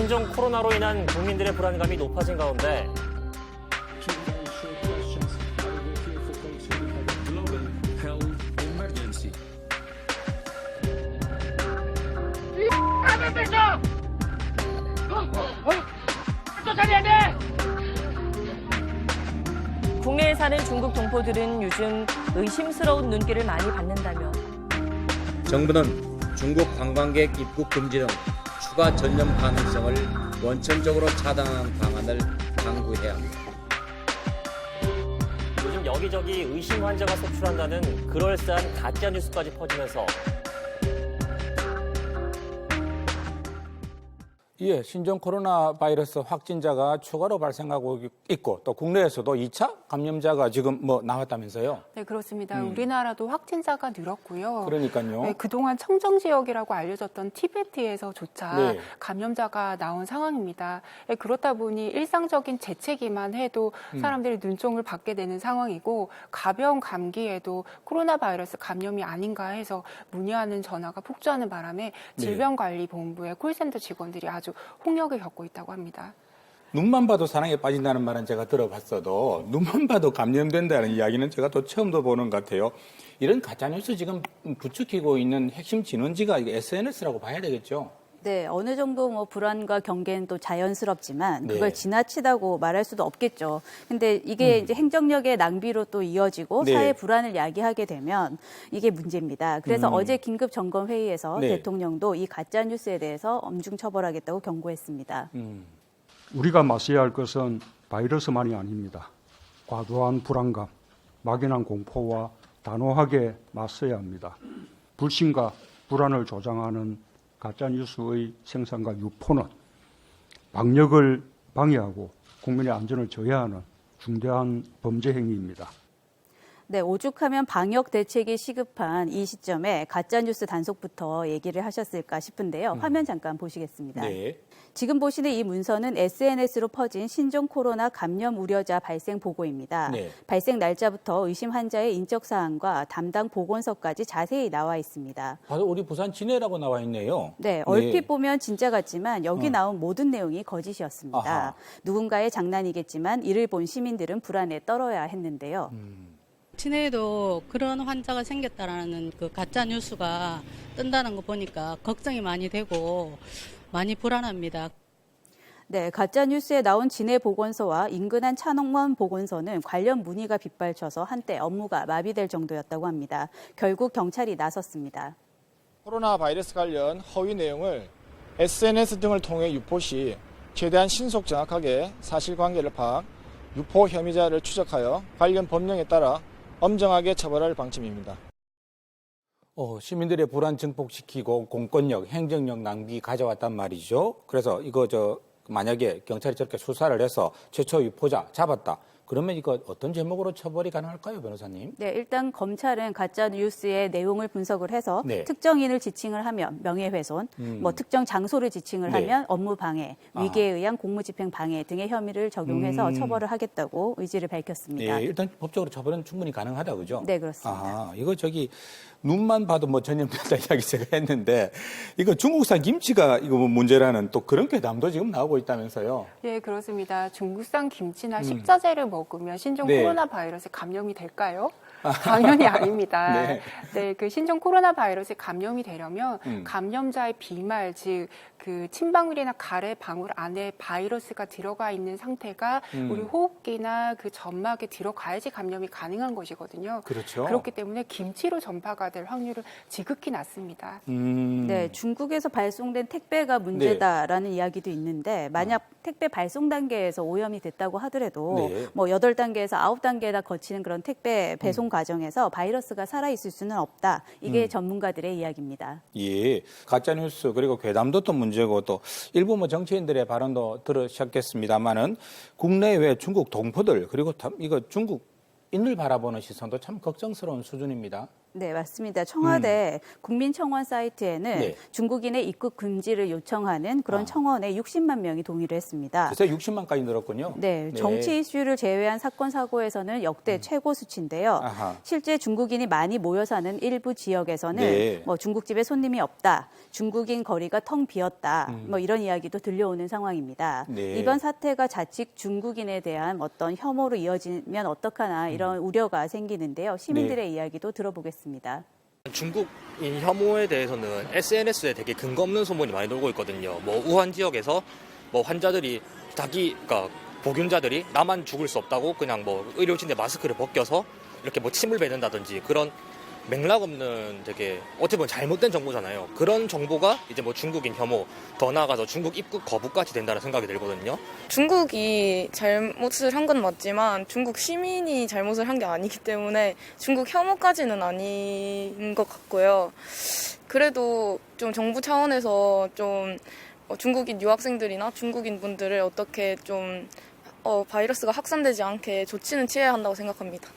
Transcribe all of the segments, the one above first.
신종 코로나로 인한 국민들의 불안감이 높아진 가운데 국내에 사는 중국 동포들은 요즘 의심스러운 눈길을 많이 받는다며 정부는 중국 관광객 입국 금지 등 추가 전염 가능성을 원천적으로 차단하는 방안을 강구해야 합니다. 요즘 여기저기 의심 환자가 속출한다는 그럴싸한 가짜 뉴스까지 퍼지면서 예, 신종 코로나 바이러스 확진자가 추가로 발생하고 있고 또 국내에서도 2차 감염자가 지금 나왔다면서요? 네, 그렇습니다. 우리나라도 확진자가 늘었고요. 그러니까요. 네, 그동안 청정 지역이라고 알려졌던 티베트에서조차 네. 감염자가 나온 상황입니다. 네, 그렇다 보니 일상적인 재채기만 해도 사람들이 눈총을 받게 되는 상황이고 가벼운 감기에도 코로나 바이러스 감염이 아닌가 해서 문의하는 전화가 폭주하는 바람에 질병관리본부의 콜센터 직원들이 아주 홍역을 겪고 있다고 합니다. 눈만 봐도 사랑에 빠진다는 말은 제가 들어봤어도 눈만 봐도 감염된다는 이야기는 제가 또 처음 들어보는 것 같아요. 이런 가짜뉴스 지금 부추기고 있는 핵심 진원지가 SNS라고 봐야 되겠죠? 네, 어느 정도 불안과 경계는 또 자연스럽지만 네. 그걸 지나치다고 말할 수도 없겠죠. 근데 이게 이제 행정력의 낭비로 또 이어지고 네. 사회 불안을 야기하게 되면 이게 문제입니다. 그래서 어제 긴급 점검 회의에서 네. 대통령도 이 가짜 뉴스에 대해서 엄중 처벌하겠다고 경고했습니다. 우리가 맞서야 할 것은 바이러스만이 아닙니다. 과도한 불안감, 막연한 공포와 단호하게 맞서야 합니다. 불신과 불안을 조장하는 가짜뉴스의 생산과 유포는 방역을 방해하고 국민의 안전을 저해하는 중대한 범죄 행위입니다. 네, 오죽하면 방역 대책이 시급한 이 시점에 가짜뉴스 단속부터 얘기를 하셨을까 싶은데요. 화면 잠깐 보시겠습니다. 네. 지금 보시는 이 문서는 SNS로 퍼진 신종 코로나 감염 우려자 발생 보고입니다. 네. 발생 날짜부터 의심 환자의 인적 사항과 담당 보건소까지 자세히 나와 있습니다. 바로 우리 부산 진해라고 나와 있네요. 네, 얼핏 보면 진짜 같지만 여기 나온 모든 내용이 거짓이었습니다. 아하. 누군가의 장난이겠지만 이를 본 시민들은 불안에 떨어야 했는데요. 진해에도 그런 환자가 생겼다라는 그 가짜 뉴스가 뜬다는 거 보니까 걱정이 많이 되고 많이 불안합니다. 네, 가짜 뉴스에 나온 진해 보건소와 인근한 찬홍원 보건소는 관련 문의가 빗발쳐서 한때 업무가 마비될 정도였다고 합니다. 결국 경찰이 나섰습니다. 코로나 바이러스 관련 허위 내용을 SNS 등을 통해 유포 시 최대한 신속 정확하게 사실관계를 파악, 유포 혐의자를 추적하여 관련 법령에 따라 엄정하게 처벌할 방침입니다. 시민들의 불안 증폭시키고 공권력, 행정력 낭비 가져왔단 말이죠. 그래서 이거 만약에 경찰이 저렇게 수사를 해서 최초 유포자 잡았다. 그러면 이거 어떤 제목으로 처벌이 가능할까요, 변호사님? 네, 일단 검찰은 가짜 뉴스의 내용을 분석을 해서 네. 특정인을 지칭을 하면 명예훼손, 특정 장소를 지칭을 네. 하면 업무방해, 위계에 의한 공무집행 방해 등의 혐의를 적용해서 처벌을 하겠다고 의지를 밝혔습니다. 네, 일단 법적으로 처벌은 충분히 가능하다, 그죠? 네, 그렇습니다. 이거 눈만 봐도 전염된다 이야기 제가 했는데, 이거 중국산 김치가 이거 문제라는 또 그런 괴담도 지금 나오고 있다면서요? 예, 그렇습니다. 중국산 김치나 식자재를 먹으면 신종 네. 코로나 바이러스 감염이 될까요? 당연히 아닙니다. 네. 네, 그 신종 코로나 바이러스에 감염이 되려면 감염자의 비말, 즉 그 침방울이나 가래 방울 안에 바이러스가 들어가 있는 상태가 우리 호흡기나 그 점막에 들어가야지 감염이 가능한 것이거든요. 그렇죠. 그렇기 때문에 김치로 전파가 될 확률은 지극히 낮습니다. 네, 중국에서 발송된 택배가 문제다라는 이야기도 있는데 만약 택배 발송 단계에서 오염이 됐다고 하더라도 네. 8단계에서 9단계나 거치는 그런 택배 배송 과정에서 바이러스가 살아있을 수는 없다. 이게 전문가들의 이야기입니다. 예, 가짜뉴스 그리고 괴담도 또 문제고 또 일부 정치인들의 발언도 들으셨겠습니다만은 국내외 중국 동포들 그리고 이거 중국인을 바라보는 시선도 참 걱정스러운 수준입니다. 네, 맞습니다. 청와대 국민청원 사이트에는 네. 중국인의 입국 금지를 요청하는 그런 청원에 60만 명이 동의를 했습니다. 그래서 60만까지 늘었군요. 네, 정치 이슈를 제외한 사건 사고에서는 역대 최고 수치인데요. 아하. 실제 중국인이 많이 모여 사는 일부 지역에서는 네. 뭐 중국집에 손님이 없다, 중국인 거리가 텅 비었다, 뭐 이런 이야기도 들려오는 상황입니다. 네. 이번 사태가 자칫 중국인에 대한 어떤 혐오로 이어지면 어떡하나 이런 우려가 생기는데요. 시민들의 이야기도 들어보겠습니다. 중국인 혐오에 대해서는 SNS에 되게 근거 없는 소문이 많이 돌고 있거든요. 뭐 우한 지역에서 뭐 환자들이 그러니까 보균자들이 나만 죽을 수 없다고 그냥 뭐 의료진의 마스크를 벗겨서 이렇게 뭐 침을 뱉는다든지 그런 맥락 없는 되게 어떻게 보면 잘못된 정보잖아요. 그런 정보가 이제 뭐 중국인 혐오, 더 나아가서 중국 입국 거부까지 된다는 생각이 들거든요. 중국이 잘못을 한 건 맞지만 중국 시민이 잘못을 한 게 아니기 때문에 중국 혐오까지는 아닌 것 같고요. 그래도 좀 정부 차원에서 좀 중국인 유학생들이나 중국인 분들을 어떻게 좀 바이러스가 확산되지 않게 조치는 취해야 한다고 생각합니다.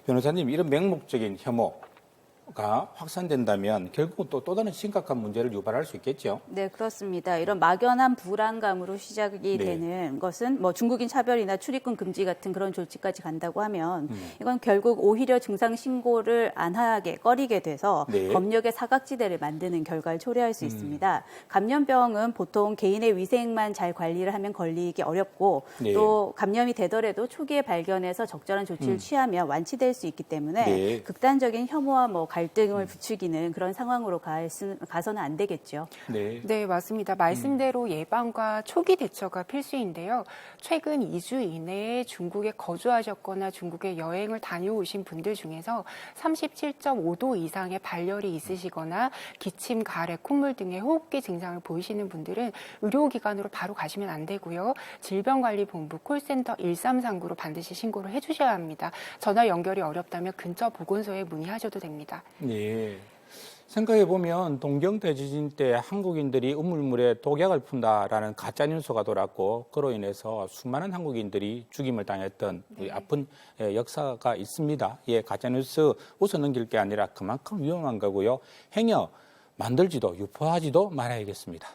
변호사님, 이런 맹목적인 혐오가 확산된다면 결국은 또 다른 심각한 문제를 유발할 수 있겠죠. 네, 그렇습니다. 이런 막연한 불안감으로 시작이 네. 되는 것은 뭐 중국인 차별이나 출입국 금지 같은 그런 조치까지 간다고 하면 이건 결국 오히려 증상 신고를 안 하게 꺼리게 돼서 네. 검역의 사각지대를 만드는 결과를 초래할 수 있습니다. 감염병은 보통 개인의 위생만 잘 관리를 하면 걸리기 어렵고 네. 또 감염이 되더라도 초기에 발견해서 적절한 조치를 취하면 완치될 수 있기 때문에 네. 극단적인 혐오와 뭐 갈등을 부추기는 그런 상황으로 가서는 안 되겠죠. 네. 네, 맞습니다. 말씀대로 예방과 초기 대처가 필수인데요. 최근 2주 이내에 중국에 거주하셨거나 중국에 여행을 다녀오신 분들 중에서 37.5도 이상의 발열이 있으시거나 기침, 가래, 콧물 등의 호흡기 증상을 보이시는 분들은 의료기관으로 바로 가시면 안 되고요. 질병관리본부 콜센터 1339로 반드시 신고를 해주셔야 합니다. 전화 연결이 어렵다면 근처 보건소에 문의하셔도 됩니다. 네. 생각해보면 동경대지진 때 한국인들이 우물물에 독약을 푼다라는 가짜뉴스가 돌았고 그로 인해서 수많은 한국인들이 죽임을 당했던 아픈 역사가 있습니다. 예, 가짜뉴스 웃어 넘길 게 아니라 그만큼 위험한 거고요. 행여 만들지도 유포하지도 말아야겠습니다.